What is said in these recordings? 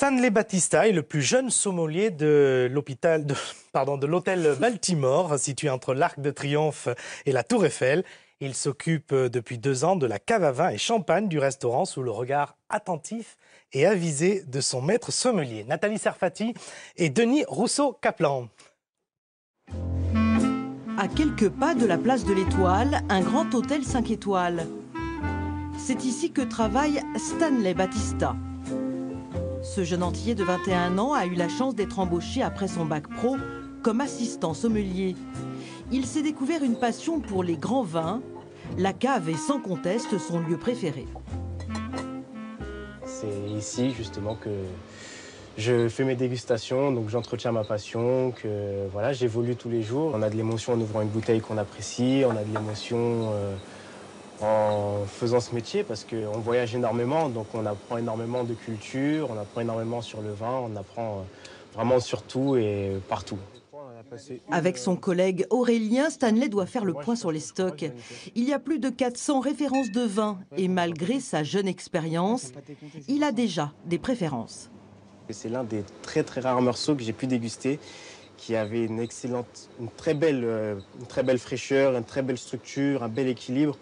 Stanley Battista est le plus jeune sommelier de l'hôtel Baltimore, situé entre l'Arc de Triomphe et la Tour Eiffel. Il s'occupe depuis 2 ans de la cave à vin et champagne du restaurant sous le regard attentif et avisé de son maître sommelier. Nathalie Serfati et Denis Rousseau-Kaplan. À quelques pas de la place de l'Étoile, un grand hôtel 5 étoiles. C'est ici que travaille Stanley Battista. Ce jeune Antillais de 21 ans a eu la chance d'être embauché après son bac pro comme assistant sommelier. Il s'est découvert une passion pour les grands vins. La cave est sans conteste son lieu préféré. C'est ici justement que je fais mes dégustations, donc j'entretiens ma passion, que voilà, j'évolue tous les jours. On a de l'émotion en ouvrant une bouteille qu'on apprécie, on a de l'émotion en faisant ce métier parce qu'on voyage énormément, donc on apprend énormément de culture, on apprend énormément sur le vin, on apprend vraiment sur tout et partout. Avec son collègue Aurélien, Stanley doit faire le point sur les stocks. Il y a plus de 400 références de vin et malgré sa jeune expérience, il a déjà des préférences. C'est l'un des très rares morceaux que j'ai pu déguster qui avait une très belle fraîcheur, une très belle structure, un bel équilibre.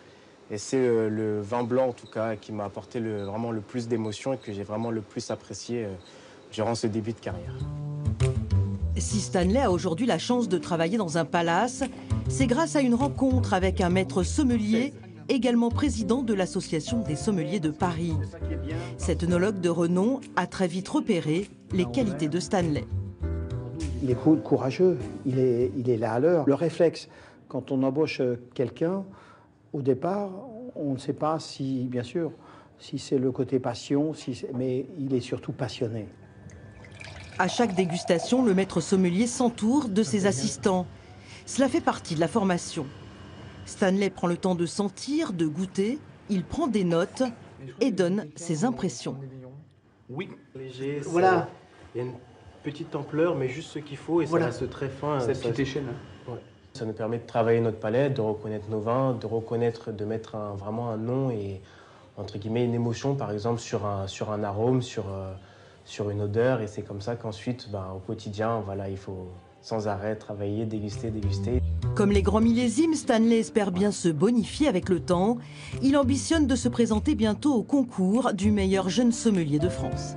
Et c'est le vin blanc en tout cas qui m'a apporté vraiment le plus d'émotion et que j'ai vraiment le plus apprécié durant ce début de carrière. Si Stanley a aujourd'hui la chance de travailler dans un palace, c'est grâce à une rencontre avec un maître sommelier, également président de l'Association des sommeliers de Paris. Cet œnologue de renom a très vite repéré les qualités de Stanley. Il est courageux, il est là à l'heure. Le réflexe, quand on embauche quelqu'un, au départ, on ne sait pas si, bien sûr, si c'est le côté passion, mais il est surtout passionné. À chaque dégustation, le maître sommelier s'entoure de ses assistants. Cela fait partie de la formation. Stanley prend le temps de sentir, de goûter, il prend des notes et donne ses impressions. Oui, léger, voilà. Il y a une petite ampleur, mais juste ce qu'il faut et voilà. Ça reste très fin. Cette petite échelle. Ouais. Ça nous permet de travailler notre palette, de reconnaître nos vins, de mettre vraiment un nom et entre guillemets une émotion, par exemple sur un arôme, sur une odeur. Et c'est comme ça qu'ensuite, au quotidien, voilà, il faut sans arrêt travailler, déguster. Comme les grands millésimes, Stanley espère bien se bonifier avec le temps. Il ambitionne de se présenter bientôt au concours du meilleur jeune sommelier de France.